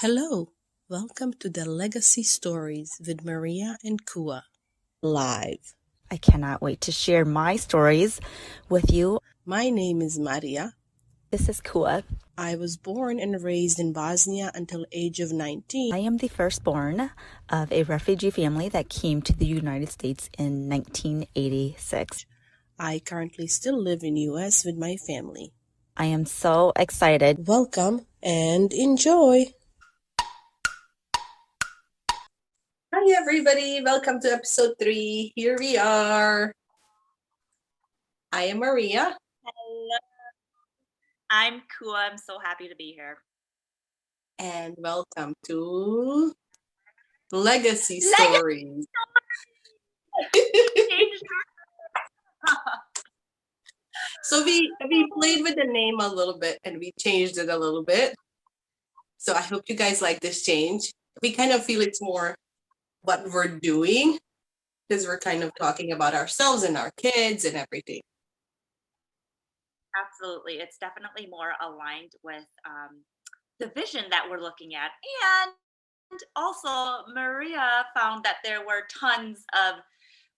Hello, welcome to the Legacy Stories with Marija and Coua, live. I cannot wait to share my stories with you. My name is Marija. This is Coua. I was born and raised in Bosnia until age of 19. I am the firstborn of a refugee family that came to the United States in 1986. I currently still live in US with my family. I am so excited. Welcome and enjoy. Hi everybody, welcome to episode 3. Here we are. I am Marija. Hello. I'm Coua. I'm so happy to be here. And welcome to Legacy Stories. So we played with the name a little bit and we changed it a little bit. So I hope you guys like this change. We kind of feel it's more what we're doing because we're kind of talking about ourselves and our kids and everything. Absolutely. It's definitely more aligned with the vision that we're looking at. And also, Marija found that there were tons of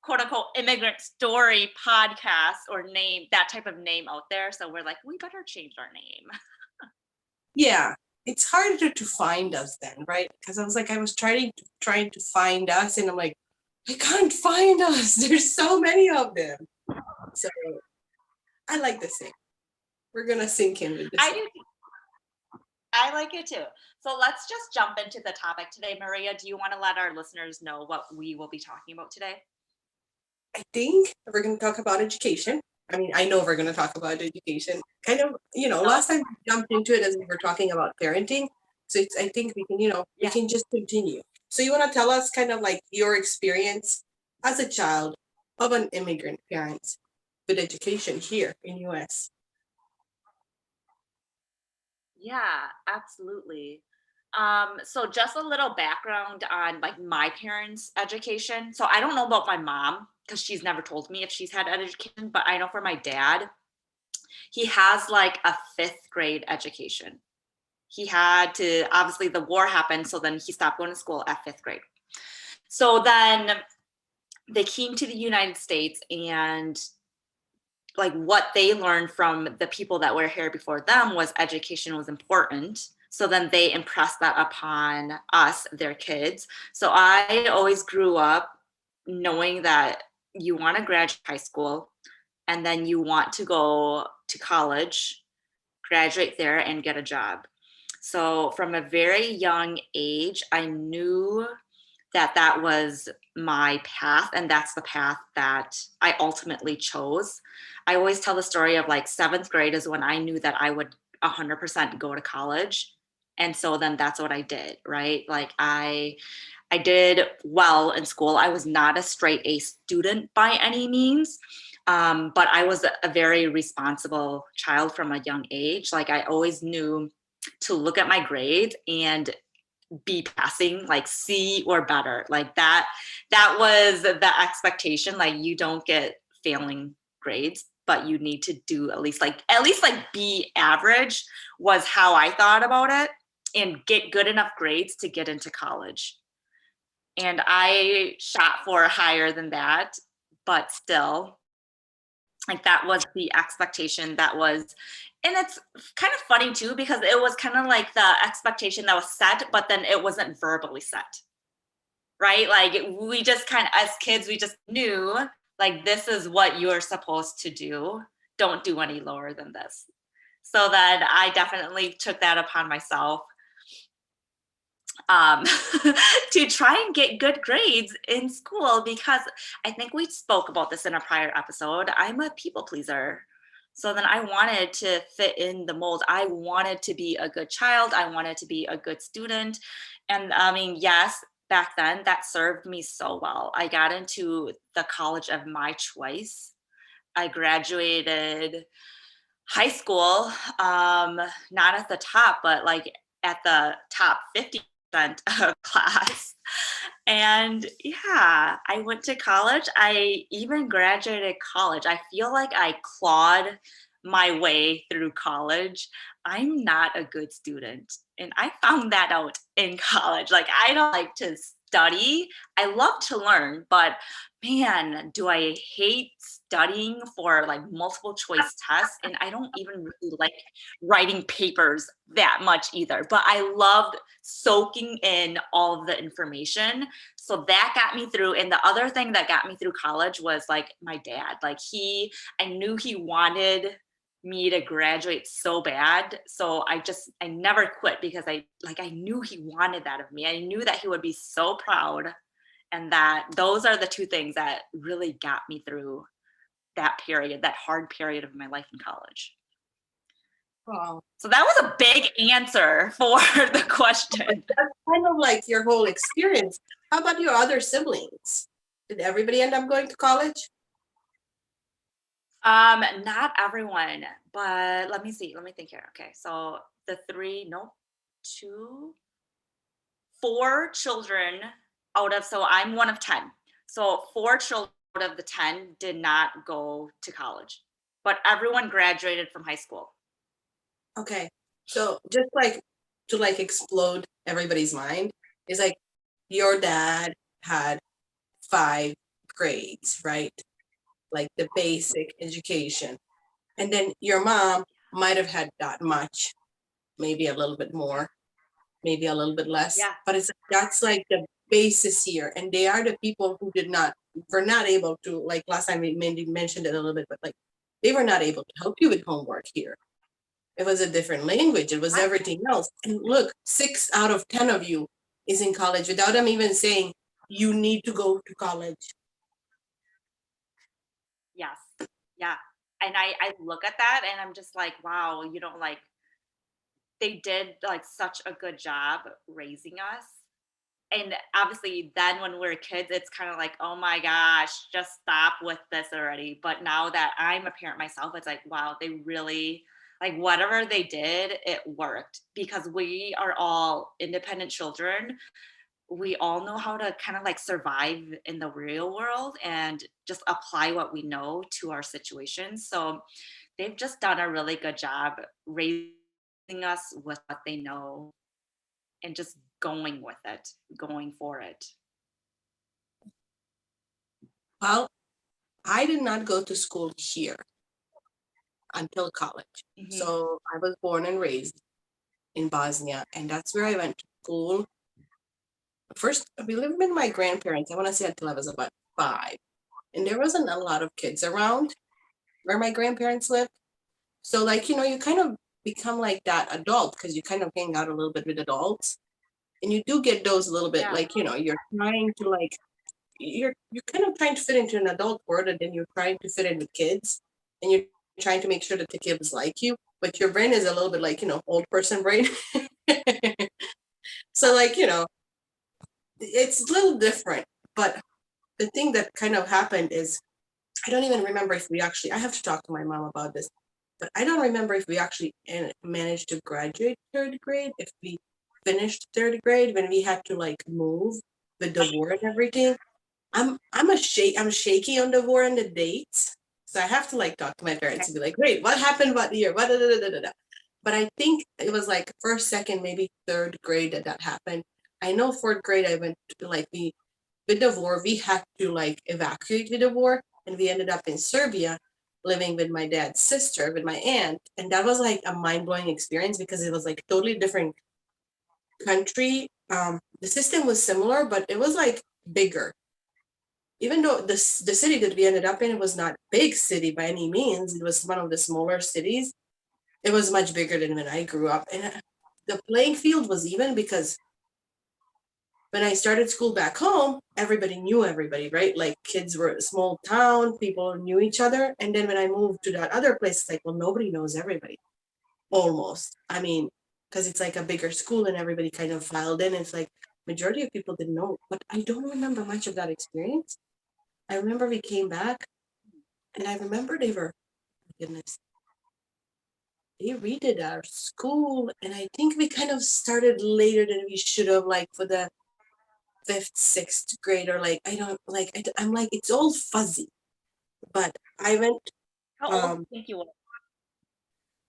quote unquote immigrant story podcasts or that type of name out there. So we're like, we better change our name. Yeah, it's harder to find us then, right? Because I was trying to find us and I'm like, I can't find us. There's so many of them. So I like this thing. We're going to sink in with this. I do too. I like it too. So let's just jump into the topic today. Marija, do you want to let our listeners know what we will be talking about today? I think we're going to talk about education. I mean, I know we're going to talk about education. Kind of, last time we jumped into it as we were talking about parenting. So I think we can, we can just continue. So you want to tell us kind of like your experience as a child of an immigrant parent with education here in US? Yeah, absolutely. So just a little background on like my parents' education. So I don't know about my mom because she's never told me if she's had education, but I know for my dad, he has like a 5th grade education. He had to, obviously the war happened, so then he stopped going to school at 5th grade. So then they came to the United States and like what they learned from the people that were here before them was education was important. So then they impressed that upon us, their kids. So I always grew up knowing that you want to graduate high school and then you want to go to college, graduate there and get a job. So from a very young age, I knew that that was my path and that's the path that I ultimately chose. I always tell the story of like 7th grade is when I knew that I would 100% go to college. And so then that's what I did, right? Like I did well in school. I was not a straight A student by any means, but I was a very responsible child from a young age. Like I always knew to look at my grades and be passing like C or better. Like that was the expectation. Like you don't get failing grades, but you need to do at least like be average was how I thought about it, and get good enough grades to get into college. And I shot for higher than that, but still like that was the expectation that was. And it's kind of funny too, because it was kind of like the expectation that was set, but then it wasn't verbally set, right? Like we just kind of, as kids, we just knew like, this is what you're supposed to do. Don't do any lower than this. So then I definitely took that upon myself to try and get good grades in school, because I think we spoke about this in a prior episode. I'm a people pleaser. So then I wanted to fit in the mold. I wanted to be a good child. I wanted to be a good student. And I mean, yes, back then that served me so well. I got into the college of my choice. I graduated high school, not at the top, but like at the top 50% of class. And yeah, I went to college. I even graduated college. I feel like I clawed my way through college, I'm not a good student. And I found that out in college. Like, I don't like to study. I love to learn, but man, do I hate studying for like multiple choice tests. And I don't even really like writing papers that much either. But I loved soaking in all of the information. So that got me through. And the other thing that got me through college was like my dad. Like, I knew he wanted me to graduate so bad. So I never quit because I knew he wanted that of me. I knew that he would be so proud. And that those are the two things that really got me through that period, that hard period of my life in college. Wow. So that was a big answer for the question. That's kind of like your whole experience. How about your other siblings? Did everybody end up going to college? Not everyone, but let me see. Let me think here. Okay, so the three, nope, two, four children so I'm one of 10. So 4 children out of the 10 did not go to college, but everyone graduated from high school. Okay. So just like to like explode everybody's mind, is like your dad had 5 grades, right? Like the basic education. And then your mom might have had that much, maybe a little bit more, maybe a little bit less. Yeah. But it's that's like the basis here. And they are the people who were not able to, like last time we mentioned it a little bit, but like they were not able to help you with homework here. It was a different language. It was Right. everything else. And look, 6 out of 10 of you is in college without them even saying you need to go to college. Yes. Yeah. And I look at that and I'm just like, wow, like they did like such a good job raising us. And obviously then when we're kids, it's kind of like, oh my gosh, just stop with this already. But now that I'm a parent myself, it's like, wow, they really like whatever they did, it worked because we are all independent children. We all know how to kind of like survive in the real world and just apply what we know to our situations. So they've just done a really good job raising us with what they know and just going with it, going for it. Well, I did not go to school here until college. Mhm. So I was born and raised in Bosnia, and that's where I went to school. First, we lived with my grandparents, I want to say until I was about 5. And there wasn't a lot of kids around where my grandparents lived. So, like, you kind of become like that adult because you kind of hang out a little bit with adults. And you do get those a little bit Yeah. like, you're trying to like, you're kind of trying to fit into an adult world and then you're trying to fit in with kids and you're trying to make sure that the kids like you, but your brain is a little bit like, old person brain. So like, it's a little different. But the thing that kind of happened is I don't even remember if we actually, I have to talk to my mom about this, but I don't remember if we actually managed to graduate 3rd grade, if we finished 3rd grade when we had to like move with the war and everything. I'm shaky on the war and the dates. So I have to like talk to my parents and be like, wait, what happened what year? What da, da, da, da, da. But I think it was like 1st, 2nd, maybe 3rd grade that happened. I know 4th grade I went to like with the war, we had to like evacuate with the war and we ended up in Serbia living with my dad's sister, with my aunt. And that was like a mind-blowing experience because it was like totally different country. The system was similar, but it was like bigger. Even though the city that we ended up in, it was not big city by any means. It was one of the smaller cities. It was much bigger than when I grew up. And the playing field was even because when I started school back home, everybody knew everybody, right? Like kids were a small town, people knew each other. And then when I moved to that other place, it's like, well, nobody knows everybody. Almost. I mean, because it's like a bigger school and everybody kind of filed in. It's like majority of people didn't know. But I don't remember much of that experience. I remember we came back and I remember they were, goodness, they redid our school. And I think we kind of started later than we should have, like for the 5th, 6th grade, or like, I don't like, I'm like, it's all fuzzy. But I went, How old do um, you think you were?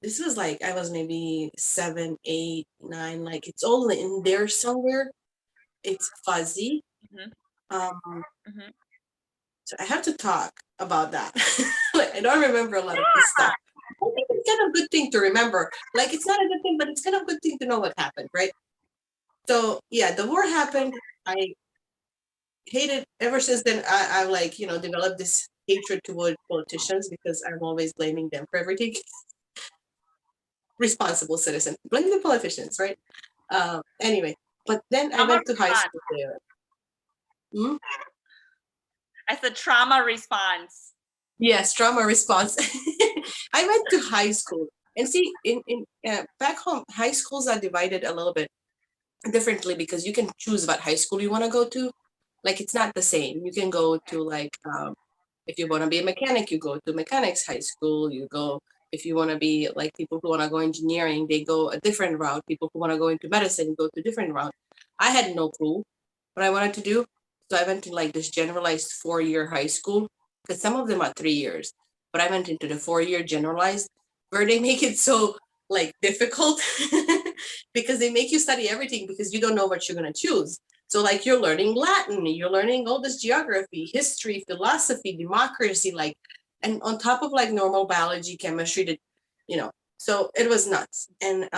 this was like I was maybe 7, 8, 9. Like it's all in there somewhere. It's fuzzy. Mhm, Um, mhm. so I have to talk about that. Like, I don't remember a lot of this Yeah. stuff. I think it's kind of a good thing to remember. Like it's not a good thing, but it's kind of a good thing to know what happened, right? So yeah, the war happened. I hated ever since then. I like, developed this hatred toward politicians because I'm always blaming them for everything. Responsible citizen, blame the politicians, right? Anyway, but then I Trauma went to high response. school there. Hmm? I said trauma response. Yes, trauma response. I went to high school, and see, in back home, high schools are divided a little bit differently because you can choose what high school you want to go to. Like it's not the same. You can go to like if you want to be a mechanic, you go to mechanics high school. You go if you want to be like people who want to go engineering, they go a different route. People who want to go into medicine go to different route. I had no clue what I wanted to do, so I went to like this generalized 4-year high school because some of them are 3 years, but I went into the 4-year generalized where they make it so like difficult because they make you study everything because you don't know what you're going to choose. So like you're learning Latin, you're learning all this geography, history, philosophy, democracy, like, and on top of like normal biology, chemistry, so it was nuts. And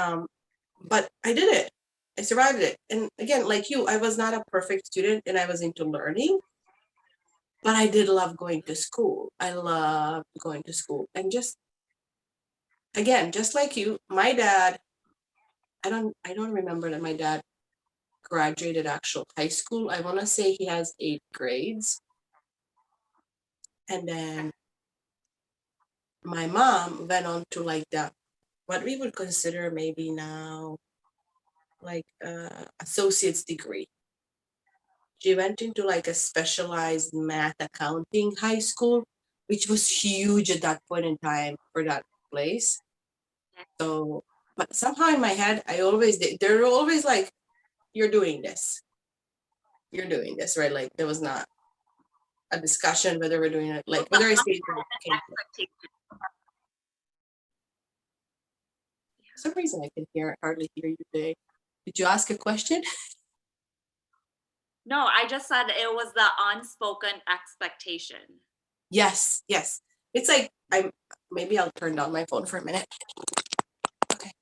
but I did it. I survived it. And again, like you, I was not a perfect student and I was into learning, but I did love going to school. I loved going to school. And just again, just like you, my dad, I don't remember that my dad graduated actual high school. I want to say he has 8 grades. And then my mom went on to like the what we would consider maybe now like associate's degree. She went into like a specialized math accounting high school, which was huge at that point in time for that place. So, but somehow in my head, they're always like, you're doing this, right? Like there was not a discussion whether we're doing it, like Those whether I are stayed or came. For expectations. some reason I can hardly hear you today. Did you ask a question? No, I just said it was the unspoken expectation. Yes, yes. It's like maybe I'll turn down my phone for a minute. Okay.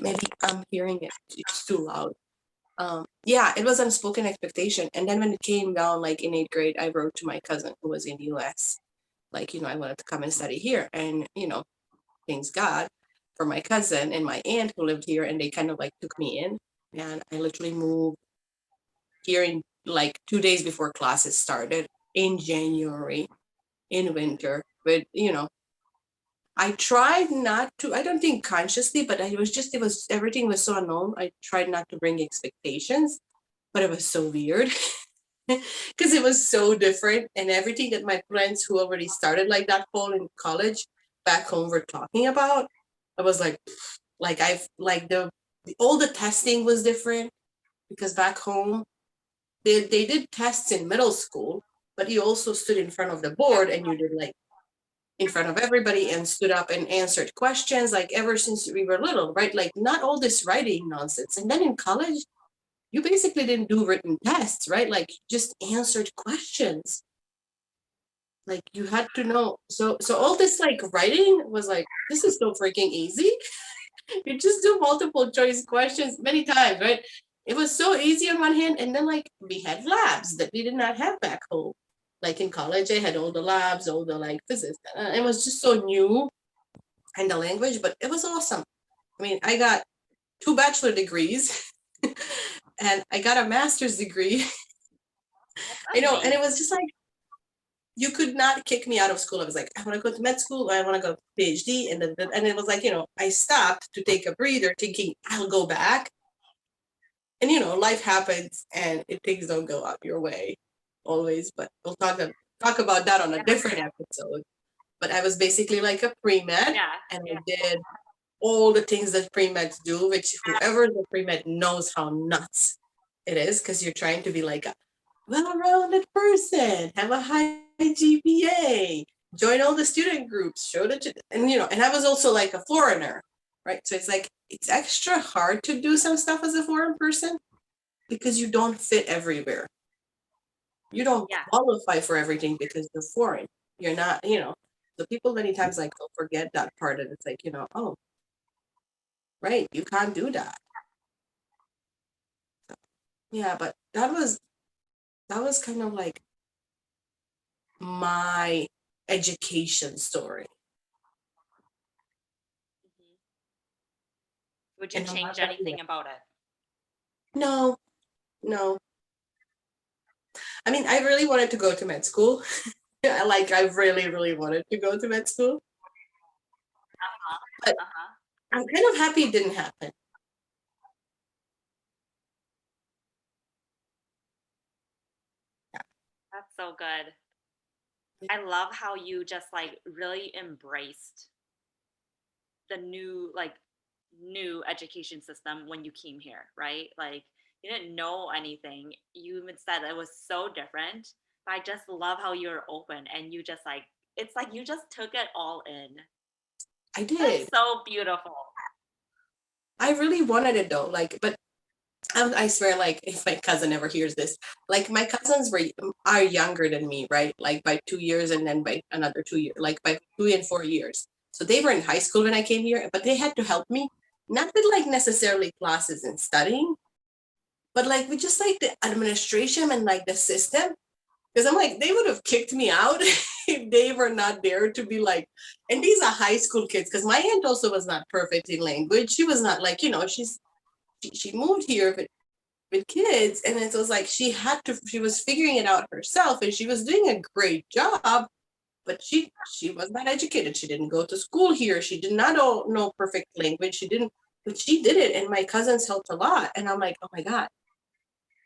Maybe I'm hearing it. It's too loud. Yeah, it was unspoken expectation. And then when it came down like in 8th grade, I wrote to my cousin who was in the US. Like, I wanted to come and study here. And, thanks God for my cousin and my aunt who lived here and they kind of like took me in. And I literally moved here in like 2 days before classes started in January in winter. But I tried not to, I don't think consciously, but everything was so unknown. I tried not to bring expectations, but it was so weird because it was so different. And everything that my friends who already started like that fall in college back home were talking about, I was like I've like all the testing was different because back home they did tests in middle school, but you also stood in front of the board and you did like in front of everybody and stood up and answered questions like ever since we were little, right? Like not all this writing nonsense. And then in college, you basically didn't do written tests, right? Like just answered questions. Like you had to know. So all this like writing was like, this is so freaking easy. You just do multiple choice questions many times, right? It was so easy on one hand, and then like we had labs that we did not have back home. Like in college, I had all the labs, all the like physics. It was just so new and the language, but it was awesome. I mean, I got 2 bachelor degrees and I got a master's degree. I know, and it was just like you could not kick me out of school. I was like, I want to go to med school, or I want to go PhD, and it was like I stopped to take a breather, thinking I'll go back. And life happens, and things don't go out your way always. But we'll talk about that on a different episode. But I was basically like a pre-med, Yeah. and I did all the things that pre-meds do, which whoever the pre-med knows how nuts it is, because you're trying to be like a well-rounded person, have a high GPA, join all the student groups, show that and I was also like a foreigner. right? So it's like it's extra hard to do some stuff as a foreign person because you don't fit everywhere. You don't Yeah. qualify for everything because you're foreign. You're not, the people many times like they'll forget that part and it's like, oh, right, you can't do that. Yeah, but that was kind of like my education story. Mhm. Would you And how about change you? anything about it? No, no. I mean, I really wanted to go to med school. I really, really wanted to go to med school, Uh-huh. but Uh-huh. I'm kind of happy it didn't happen. That's so good. I love how you just like really embraced the new education system when you came here, right? Like you didn't know anything. You even said it was so different. But I just love how you're open and you just like it's like you just took it all in. I That's did. so beautiful. I really wanted it though. But I swear, like, if my cousin ever hears this, like, my cousins are younger than me, right? Like by 2 years, and then by another 2 years, like by 2 and 4 years. So they were in high school when I came here, but they had to help me, not with like necessarily classes and studying, but like with just like the administration and like the system. Because I'm like, they would have kicked me out if they were not there to be like, and these are high school kids. Because my aunt also was not perfect in language. She was not like, she moved here, but with kids, and it was like she was figuring it out herself, and she was doing a great job, but she was not educated. She didn't go to school here. She did not know perfect language. She didn't, but she did it, and my cousins helped a lot, and I'm like, oh my god,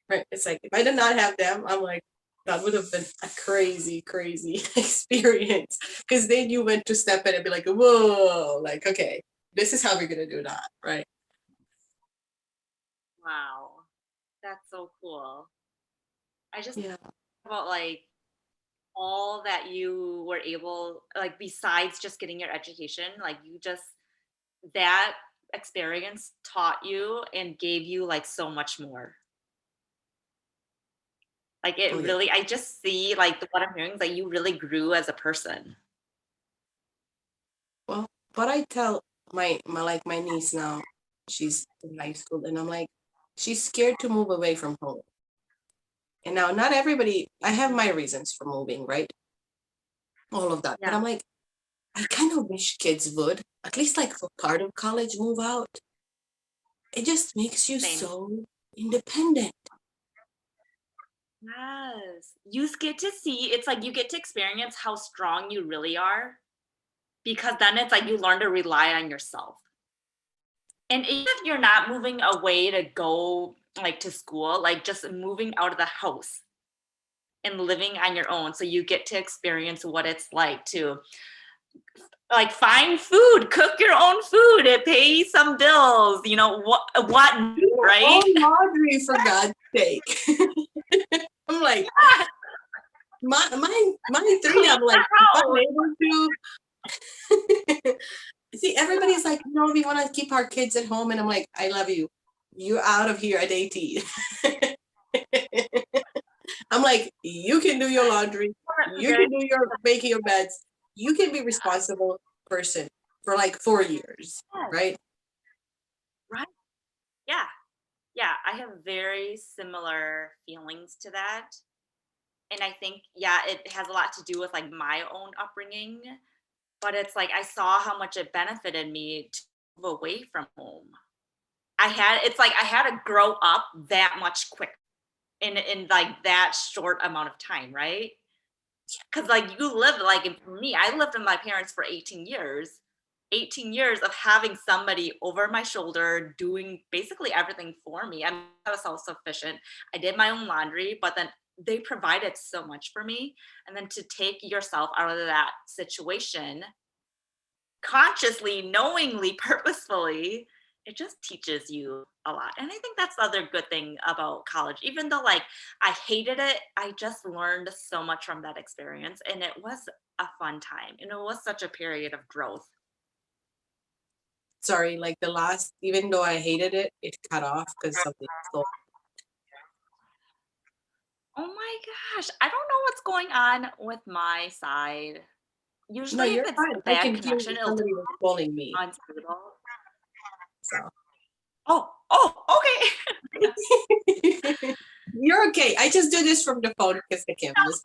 right? It's like if I did not have them, I'm like, that would have been a crazy, crazy experience, because then you went to step in and be like, whoa, like, okay, this is how we're gonna do that, right? Wow. That's so cool. I just Yeah. about like all that you were able like besides just getting your education, like you just that experience taught you and gave you like so much more. Like Oh it yeah. really I just see like what I'm hearing is that you really grew as a person. Well, but I tell my niece now, she's in high school, and I'm like, she's scared to move away from home. And now not everybody, I have Mhm. my reasons for moving, right? All of that. But Yeah, I'm like, I kind of wish kids would, at least like for part of college, move out. It just makes you same. so independent. Yes. You get to see it's like you get to experience how strong you really are because then it's like you learn to rely on yourself. And even if you're not moving away to go like to school, like just moving out of the house and living on your own so you get to experience what it's like to like find food, cook your own food, and pay some bills, what Do your right? own laundry, for God's sake. I'm like, my three, Clean I'm like, the if I'm house. able to. See, everybody's like, no, we want to keep our kids at home. And I'm like, I love you. You're out of here at 18. I'm like, you can do your laundry. That's You very can do your making your beds. You can be responsible person for like 4 years, yes, right? right. Yeah. Yeah. I have very similar feelings to that. And I think, yeah, it has a lot to do with like my own upbringing. But it's like I saw how much it benefited me to move away from home. It's like I had to grow up that much quicker in like that short amount of time, right? Because like you live like and for me, I lived with my parents for 18 years. 18 years of having somebody over my shoulder doing basically everything for me. I was self-sufficient. I did my own laundry, but then they provided so much for me. And then to take yourself out of that situation consciously, knowingly, purposefully, it just teaches you a lot. And I think that's the other good thing about college. Even though like I hated it, I just learned so much from that experience and it was a fun time. And it was such a period of growth. sorry, like the last, even though I hated it, it cut off because something stole. Oh my gosh. I don't know what's going on with my side. No, Usually if you're it's fine. I bad can hear connection, it'll somebody was calling me. unstable. So Oh, okay. you're okay. I just do this from the phone because the camera's.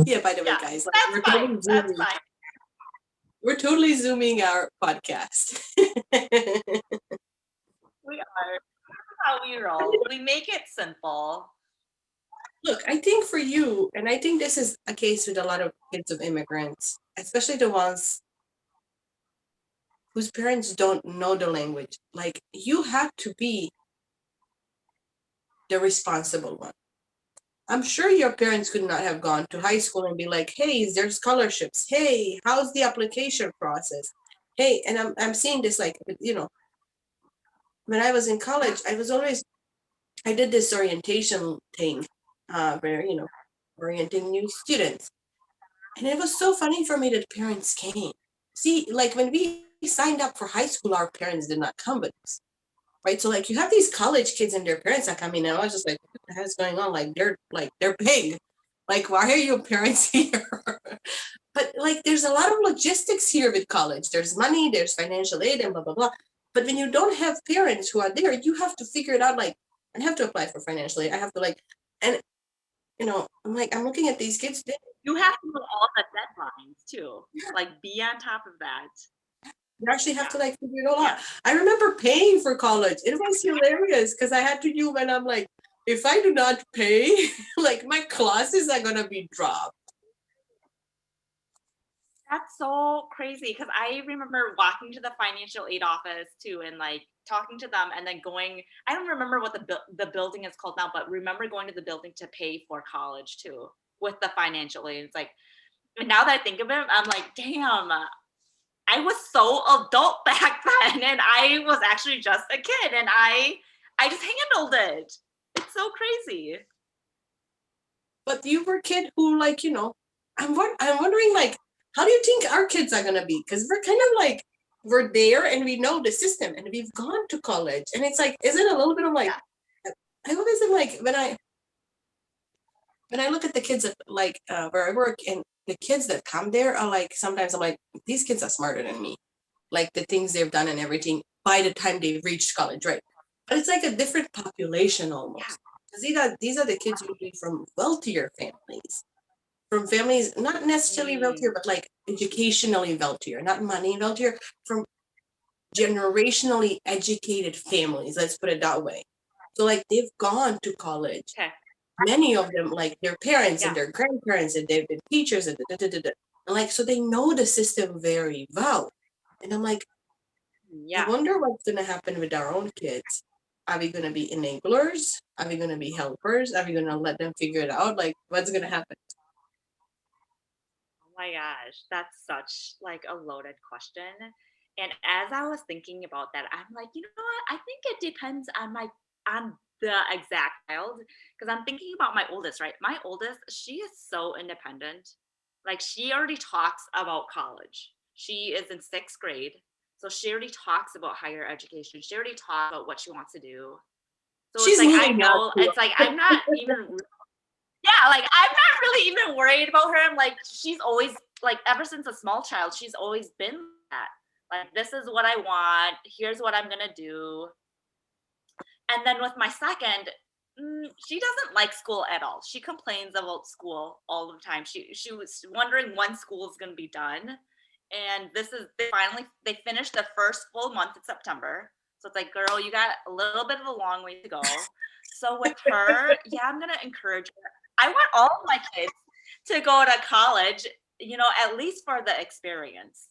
Yeah, by the way, Yeah, guys, like that's we're fine. totally That's zooming. fine. We're totally zooming our podcast. We are. That's how we roll. We make it simple. Look, I think for you, and I think this is a case with a lot of kids of immigrants, especially the ones whose parents don't know the language. Like, you have to be the responsible one. I'm sure your parents could not have gone to high school and be like, hey, is there scholarships? Hey, how's the application process? Hey, and I'm seeing this like, when I was in college, I did this orientation thing, where, orienting new students. And it was so funny for me that parents came. See, like when we signed up for high school, our parents did not come with us. Right. So like you have these college kids and their parents that come in, and I was just like, what the hell is going on? They're big. Like, why are your parents here? But like there's a lot of logistics here with college. There's money, there's financial aid and blah blah blah. But when you don't have parents who are there, you have to figure it out. Like, I have to apply for financial aid. I have to and I'm looking at these kids. You have to know all the deadlines too. Like be on top of that. You actually have to Yeah. like figure it all out. Yeah. I remember paying for college. It was hilarious because I had to do when I'm like, if I do not pay, like my classes are gonna be dropped. That's so crazy because I remember walking to the financial aid office too and like talking to them and then going. I don't remember what the building is called now, but remember going to the building to pay for college too with the financial aid. It's like, and now that I think of it, I'm like, damn, I was so adult back then, and I was actually just a kid, and I just handled it. It's so crazy. But you were a kid who I'm wondering like, how do you think our kids are gonna be? Because we're kind of like we're there and we know the system and we've gone to college and it's like, isn't it a little bit of like, Yeah. I always am like when I look at the kids at like where I work and the kids that come there are like sometimes I'm like these kids are smarter than me, like the things they've done and everything by the time they've reached college, right? But it's like a different population almost. Because these are the kids usually from wealthier families, from families not necessarily wealthier, but like educationally wealthier, not money wealthier, from generationally educated families. Let's put it that way. So like they've gone to college, Okay. many of them like their parents and Yeah. their grandparents and they've been teachers and da, da, da, da, da. And like so they know the system very well. And I'm like, I Yeah. wonder what's gonna happen with our own kids. Are we gonna be enablers? Are we gonna be helpers? Are we gonna let them figure it out? Like what's gonna happen? Oh my gosh, that's such like a loaded question. And as I was thinking about that, I'm like, you know what? I think it depends on the exact child because I'm thinking about my oldest, right? My oldest, she is so independent. Like she already talks about college. She is in 6th grade. So she already talks about higher education. She already talks about what she wants to do. So it's She's like I moving now know too. it's like I'm not even yeah, like I'm not really even worried about her. I'm like, she's always like ever since a small child, she's always been that. Like, this is what I want. Here's what I'm gonna do. And then with my second, she doesn't like school at all. She complains about school all the time. She was wondering when school is gonna be done. And this is they finished the first full month in September. So it's like, girl, you got a little bit of a long way to go. So with her, yeah, I'm gonna encourage her. I want all of my kids to go to college, at least for the experience.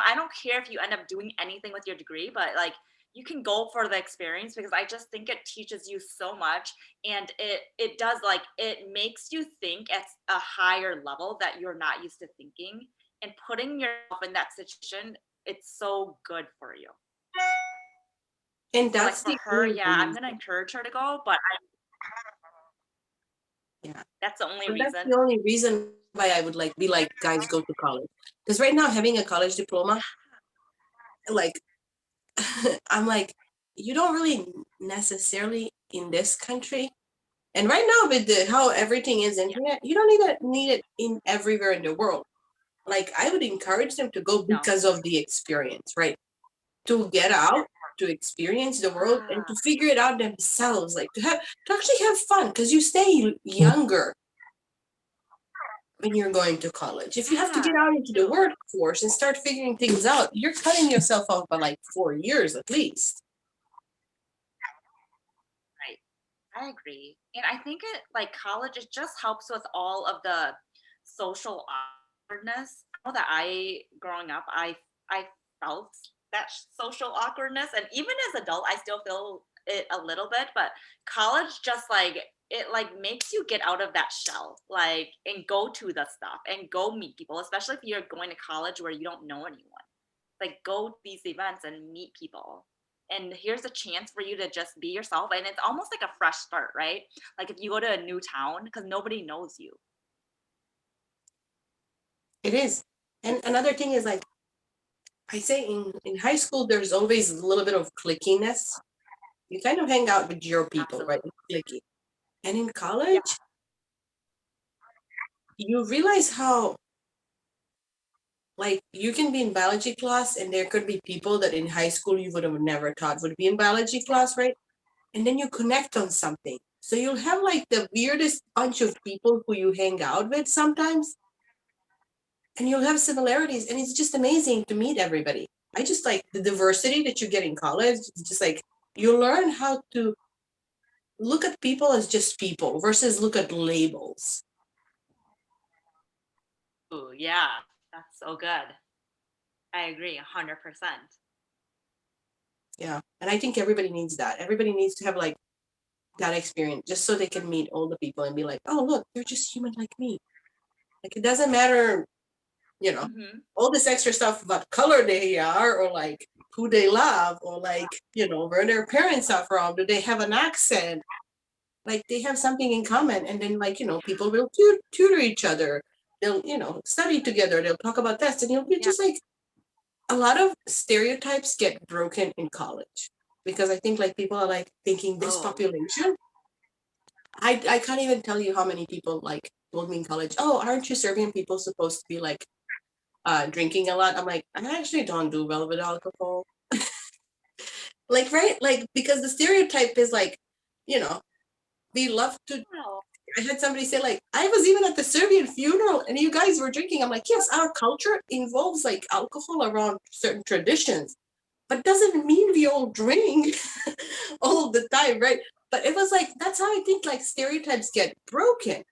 I don't care if you end up doing anything with your degree, but like you can go for the experience because I just think it teaches you so much and it does like it makes you think at a higher level that you're not used to thinking and putting yourself in that situation, it's so good for you. And So like that's for the her, only yeah, I'm reason. gonna encourage her to go, but Yeah. that's the only And that's reason. the only reason why I would like be like, guys, go to college. Because right now having a college diploma, like I'm like, you don't really necessarily in this country. And right now with how everything is internet, you don't need it in everywhere in the world. Like I would encourage them to go No. because of the experience, right? To get out, to experience the world and to figure it out themselves, like to actually have fun because you stay younger when you're going to college. If you have to get out into the workforce and start figuring things out, you're cutting yourself off by like 4 years at least. Right. I agree. And I think it like college, it just helps with all of the social awkwardness. I know that growing up, I felt that social awkwardness. And even as adult, I still feel it a little bit, but college just like, it like makes you get out of that shell, like, and go to the stuff and go meet people, especially if you're going to college where you don't know anyone. Like go to these events and meet people, and here's a chance for you to just be yourself, and it's almost like a fresh start, right? Like if you go to a new town because nobody knows you. It is. And another thing is like I say in high school, there's always a little bit of clickiness. You kind of hang out with your people, right? Absolutely. It's clicky. And in Yeah. college, you realize how like you can be in biology class and there could be people that in high school you would have never thought would be in biology class, right? And then you connect on something. So you'll have like the weirdest bunch of people who you hang out with sometimes, and you'll have similarities, and it's just amazing to meet everybody. I just like the diversity that you get in college. It's just like you learn how to look at people as just people versus look at labels. Ooh, yeah, that's so good. I agree 100%. Yeah. And I think everybody needs that. Everybody needs to have like that experience just so they can meet all the people and be like, oh, look, they're just human like me. Like it doesn't matter, you know, Hmm. all this extra stuff about color they are or like who they love or like, you know, where their parents are from. Do they have an accent? Like they have something in common. And then like, you know, people will tutor each other. They'll, you know, study together. They'll talk about this. And you'll be Yeah. just like, a lot of stereotypes get broken in college because I think like people are like thinking this Oh, population. I can't even tell you how many people like told me in college, oh, aren't you Serbian people supposed to be like drinking a lot? I'm like, I actually don't do well with alcohol. Like, right? Like, because the stereotype is like, you know, we love to. wow. I had somebody say, like, I was even at the Serbian funeral and you guys were drinking. I'm like, yes, our culture involves like alcohol around certain traditions, but doesn't mean we all drink all the time, right? But it was like, that's how I think like stereotypes get broken.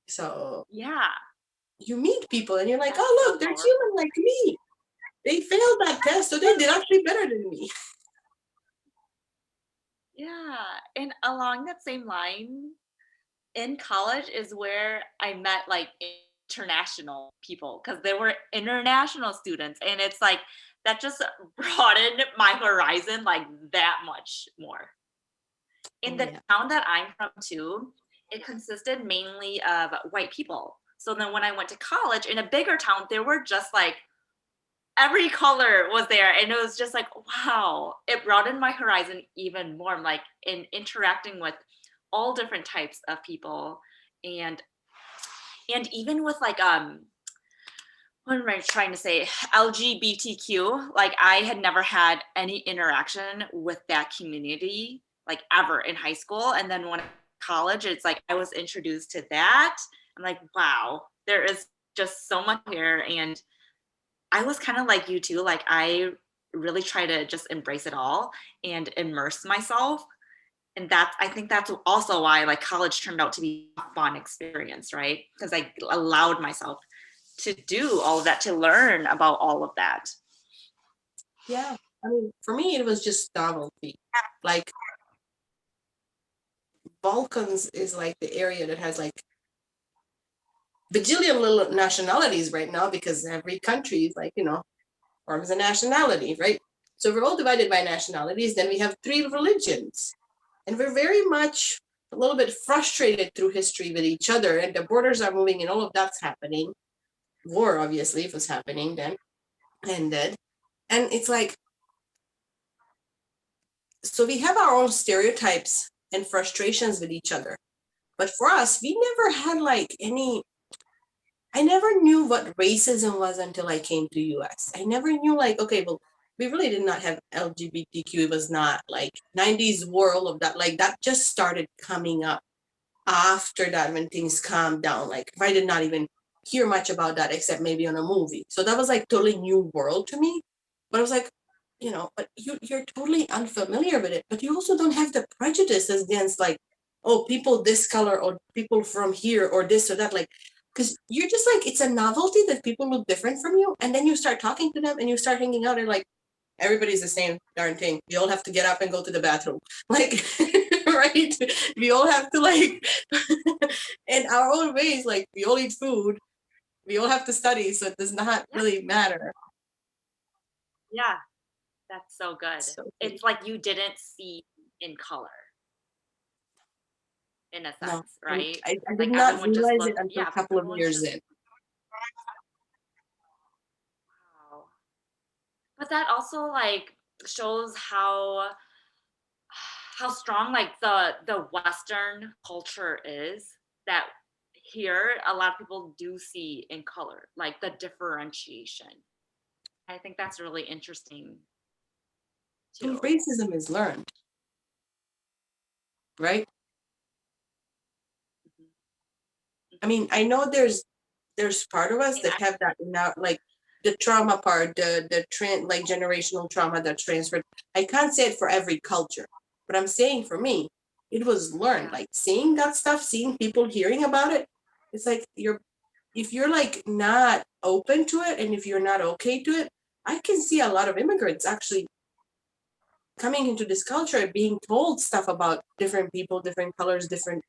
So Yeah, you meet people and you're like, that's oh, so look, they're powerful. human like me. They failed that test, so they did actually better than me. Yeah, and along that same line, in college is where I met like international people because they were international students, and it's like that just broadened my horizon like that much more. In Oh, the yeah. town that I'm from too, it consisted mainly of white people. So then when I went to college in a bigger town, there were just like every color was there, and it was just like wow, it broadened my horizon even more. I'm like in interacting with all different types of people, and even with like what am I trying to say, LGBTQ, like I had never had any interaction with that community like ever in high school, and then when I college it's like I was introduced to that. I'm like wow, there is just so much here. And I was kind of like you too. Like I really try to just embrace it all and immerse myself. And that's I think that's also why like college turned out to be a fun experience, right? Because I allowed myself to do all of that, to learn about all of that. Yeah. I mean, for me, it was just novelty. Like, Balkans is like the area that has like bajillion little nationalities right now because every country is like, you know, forms a nationality, right? So we're all divided by nationalities. Then we have three religions. And we're very much a little bit frustrated through history with each other, and the borders are moving and all of that's happening. War obviously was happening then, ended. And it's like, so we have our own stereotypes and frustrations with each other. But for us, we never had like any, I never knew what racism was until I came to US. I never knew like, okay, well, we really did not have LGBTQ. It was not like 90s world of that, like that just started coming up after that when things calmed down. Like I did not even hear much about that except maybe on a movie. So that was like totally new world to me. But I was like, but you're totally unfamiliar with it. But you also don't have the prejudices against like, oh, people this color or people from here or this or that. Like, because you're just like, it's a novelty that people look different from you. And then you start talking to them and you start hanging out and like, everybody's the same darn thing. We all have to get up and go to the bathroom. Like, right? We all have to like in our own ways, like we all eat food, we all have to study, so it does not Yeah. really matter. Yeah. That's so good. So It's like you didn't see in color, in a no, sense, right? I did Like not everyone just realize it looked, until yeah, a couple of everyone's years just, in. wow. But that also like shows how strong like the Western culture is, that here a lot of people do see in color, like the differentiation. I think that's really interesting And too. racism is learned, right? Mhm, I mhm. mean, I know there's part of us And that have that now, like the trauma part, the trend, like generational trauma that's transferred. I can't say it for every culture, but I'm saying for me, it was learned. yeah, Like seeing that stuff, seeing people hearing about it, it's like if you're like not open to it and if you're not okay to it, I can see a lot of immigrants actually coming into this culture being told stuff about different people, different colors, different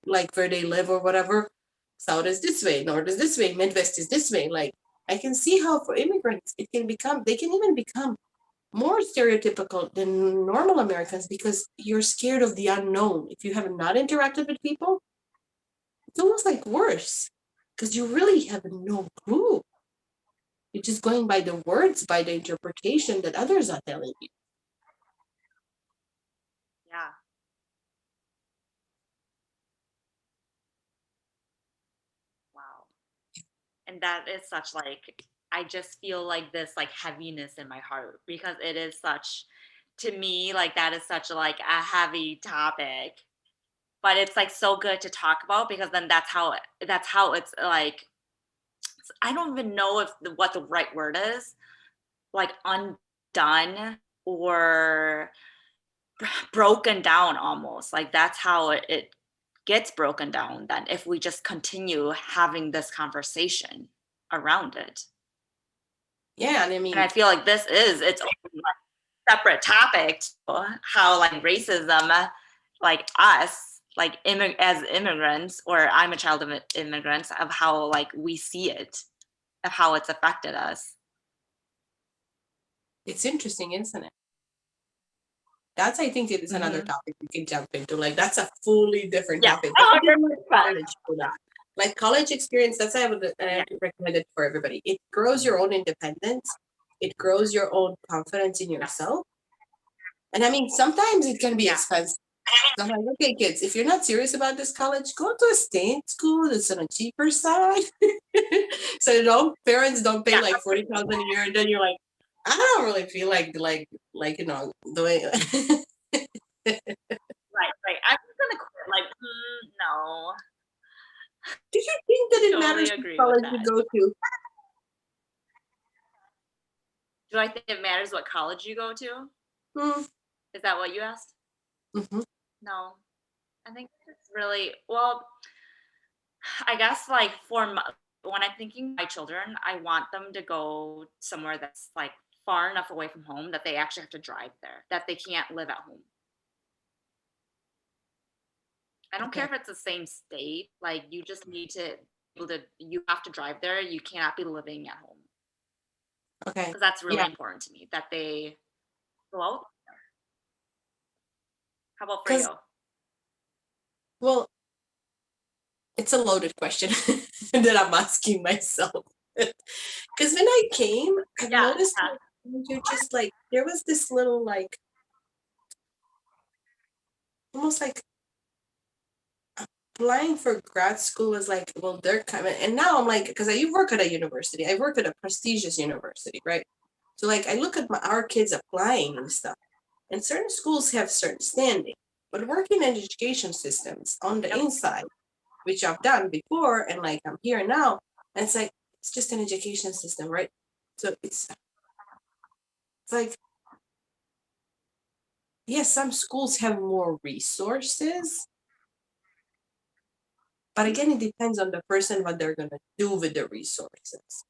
like where they live or whatever. South is this way, North is this way, Midwest is this way. Like I can see how for immigrants they can even become more stereotypical than normal Americans because you're scared of the unknown. If you have not interacted with people, it's almost like worse because you really have no clue. You're just going by the words, by the interpretation that others are telling you. yeah, wow. And that is such like, I just feel like this like heaviness in my heart because it is such, to me, like that is such like a heavy topic, but it's like so good to talk about because then that's how it's like, I don't even know if what the right word is, like undone or broken down almost. Like that's how it gets broken down then if we just continue having this conversation around it. Yeah, and I And I mean, feel like this is its own like, separate topic to how like racism, like us, like as immigrants, or I'm a child of immigrants, of how like we see it, of how it's affected us. it's interesting, isn't it? That's I think it is another Hmm. topic we can jump into. Like that's a fully different Yeah, topic. But I did like 100%. college for that. Like college experience, that's I Yeah, would recommend it for everybody. It grows your own independence. It grows your own confidence in yes, yourself. And I mean, sometimes it can be yeah, expensive. So I'm like, okay, kids, if you're not serious about this college, go to a state school that's on a cheaper side. So parents don't pay yeah. like 40,000 a year, and then you're like, I don't really feel like doing. Right, right. I'm just gonna quit. Like, no, Do you think that it totally matters what agree with college you that. go to? Do I think it matters what college you go to? Hmm. Is that what you asked? Hmm. No, I think it's really well. I guess like when I'm thinking my children, I want them to go somewhere that's like far enough away from home that they actually have to drive there, that they can't live at home. I don't care Okay. if it's the same state. Like you just need to be able to. You have to drive there. You cannot be living at home Okay. because that's really Yeah. important to me. That they go out. How about for Because you? Well, it's a loaded question that I'm asking myself. Because when I came, I've Yeah. noticed like, you just like there was this little like almost like applying for grad school was like, well, they're coming, and now I'm like, because I work at a university, I work at a prestigious university, right? So like I look at our kids applying and stuff, and certain schools have certain standing, but working in education systems on the Yep. inside, which I've done before, and like I'm here now, and it's like it's just an education system, right? So it's like yes, some schools have more resources, but again, it depends on the person what they're gonna do with the resources.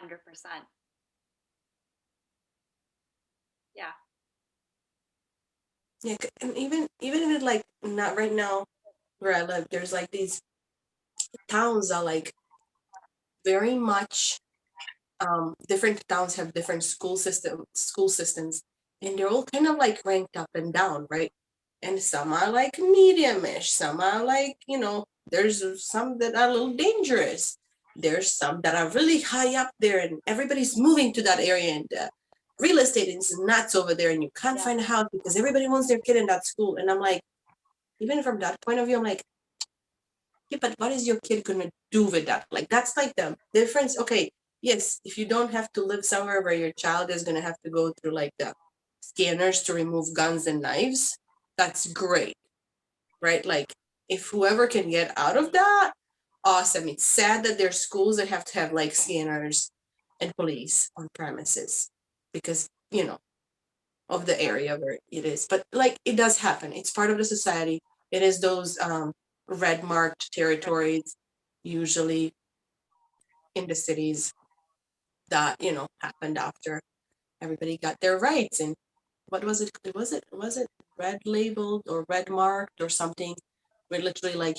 100%. Yeah. Yeah, and even in like not right now where I live, there's like these towns are like very much different towns have different school systems, and they're all kind of like ranked up and down, right? And some are like medium-ish, some are like, there's some that are a little dangerous. There's some that are really high up there and everybody's moving to that area, and real estate is nuts over there and you can't Yeah. find a house because everybody wants their kid in that school. And I'm like, even from that point of view, I'm like, yeah, but what is your kid gonna do with that? Like that's like the difference. Okay, yes, if you don't have to live somewhere where your child is gonna have to go through like the scanners to remove guns and knives, that's great, right? Like if whoever can get out of that, awesome. It's sad that there's schools that have to have like scanners and police on premises because, of the area where it is. But like it does happen. It's part of the society. It is those red marked territories, usually in the cities that, happened after everybody got their rights. And what was it? Was it red labeled or red marked or something? Where literally like,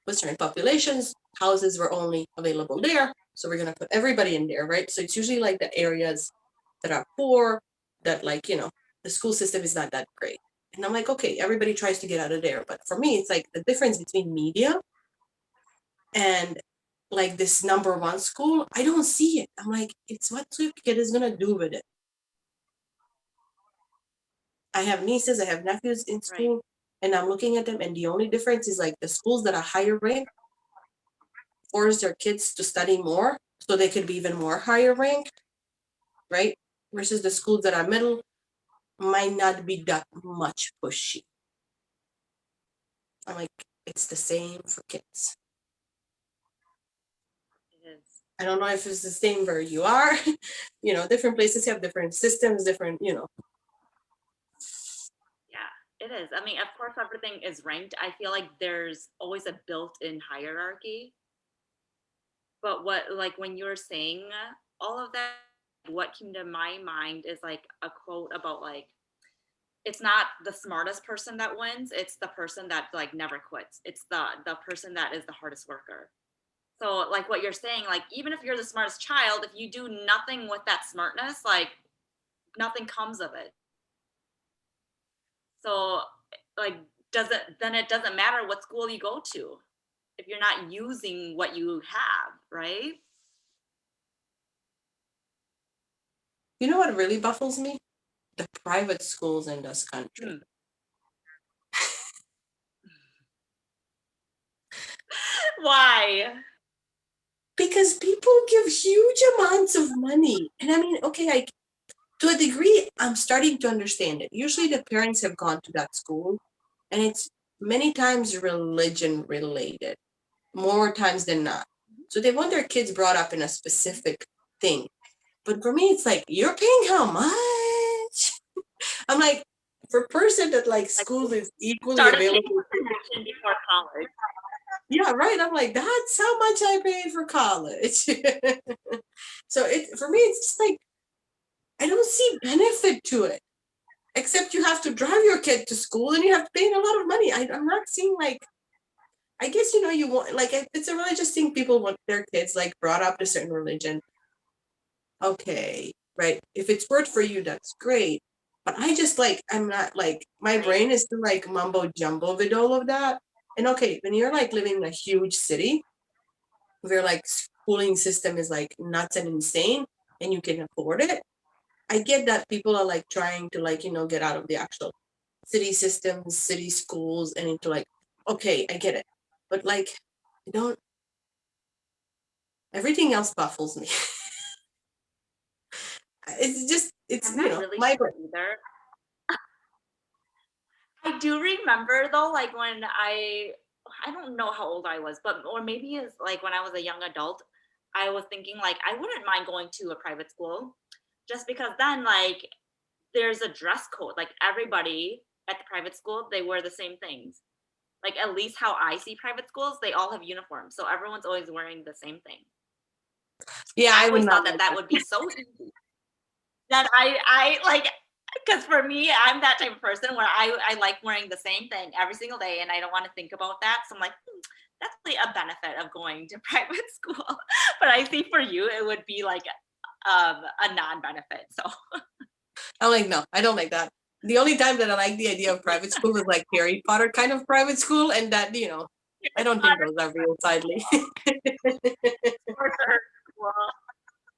with certain populations, houses were only available there. So we're gonna put everybody in there, right? So it's usually like the areas that are poor, that like, the school system is not that great. And I'm like, okay, everybody tries to get out of there. But for me, it's like the difference between media and like this number one school, I don't see it. I'm like, it's what your kid is gonna do with it. I have nieces, I have nephews in Right. school, and I'm looking at them, and the only difference is like the schools that are higher ranked force their kids to study more so they could be even more higher ranked, right? Versus the schools that are middle might not be that much pushy. I'm like, it's the same for kids. It is. I don't know if it's the same where you are. Different places have different systems, different. Yeah, it is. I mean, of course, everything is ranked. I feel like there's always a built-in hierarchy. But like, when you were saying all of that, what came to my mind is like a quote about like, it's not the smartest person that wins, it's the person that like never quits. It's the person that is the hardest worker. So like what you're saying, like even if you're the smartest child, if you do nothing with that smartness, like nothing comes of it. So like it doesn't matter what school you go to if you're not using what you have, right? You know what really baffles me? The private schools in this country. Hmm. Why? Because people give huge amounts of money. And I mean, okay, to a degree, I'm starting to understand it. Usually the parents have gone to that school, and it's many times religion related, more times than not. So they want their kids brought up in a specific thing. But for me, it's like, you're paying how much? I'm like, for a person that like Like school is equally started paying available. attention before college. Yeah, right. I'm like, that's how much I paid for college. So for me, it's just like I don't see benefit to it. Except you have to drive your kid to school and you have to pay a lot of money. I'm not seeing like I guess you want like if it's a religious thing, people want their kids like brought up to a certain religion. Okay, right. If it's worked for you, that's great. But I just like, I'm not like, my brain is still like mumbo jumbo with all of that. And okay, when you're like living in a huge city where like schooling system is like nuts and insane and you can afford it, I get that people are like trying to like, get out of the actual city systems, city schools, and into like, okay, I get it. But like, I don't, everything else baffles me. It's just, it's, I'm not really my sure brain. either. I do remember though, like when I don't know how old I was, but or maybe it's like when I was a young adult, I was thinking like I wouldn't mind going to a private school just because then like there's a dress code. Like everybody at the private school, they wear the same things. Like at least how I see private schools, they all have uniforms. So everyone's always wearing the same thing. Yeah, I I would always not thought like that that that. would be so easy. That I like because for me, I'm that type of person where I like wearing the same thing every single day and I don't want to think about that. So I'm like, that's really a benefit of going to private school. But I see for you, it would be like a non-benefit. So I'm like, no, I don't like that. The only time that I like the idea of private school is like Harry Potter kind of private school, and that, I don't think those are real sadly. for sure. Well,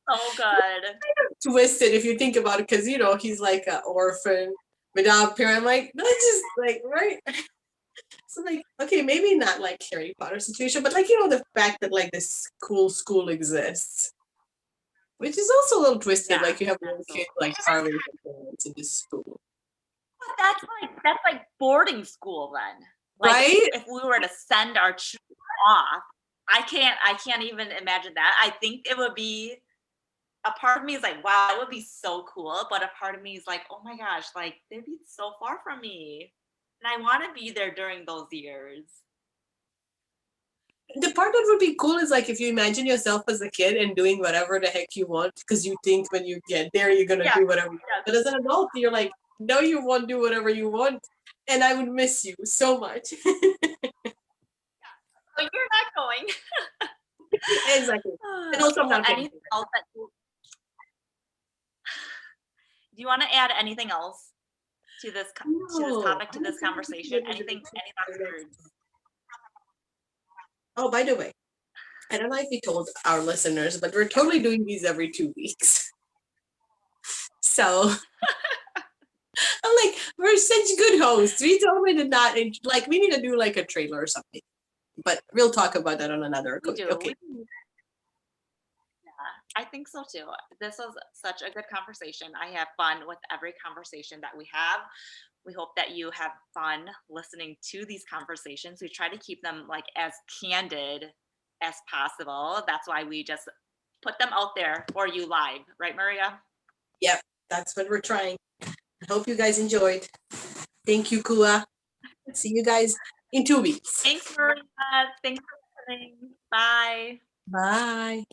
so good. Twisted if you think about it, because he's like an orphan without a parent. I'm like, that's just like right. So like, okay, maybe not like Harry Potter situation, but like the fact that like this cool school exists, which is also a little twisted. Yeah, Like you have little that's so kids cool. like starving their parents in this school, But that's like boarding school then. Like right? if we were to send our children off, I can't even imagine that. I think it would be a part of me is like, wow, that would be so cool. But a part of me is like, oh my gosh, like they'd be so far from me. And I want to be there during those years. The part that would be cool is like if you imagine yourself as a kid and doing whatever the heck you want because you think when you get there you're gonna Yeah, do whatever you want. yeah. But as an adult, you're like, no, you won't do whatever you want, and I would miss you so much. So you're not going. Exactly. And also, I'm So not paying anything for it. else that do you want to add anything else to this to this No, topic, I to this don't think conversation? that Anything, any last words? Oh, by the way, I don't know if we told our listeners, but we're totally doing these every 2 weeks. So I'm like, we're such good hosts. We totally did not like. We need to do like a trailer or something. But we'll talk about that on another. We do. Okay. I think so too. This was such a good conversation. I have fun with every conversation that we have. We hope that you have fun listening to these conversations. We try to keep them like as candid as possible. That's why we just put them out there for you live, right, Maria? Yep, that's what we're trying. I hope you guys enjoyed. Thank you, Kua. See you guys in 2 weeks. Thanks, Maria. Thanks for listening. Bye. Bye.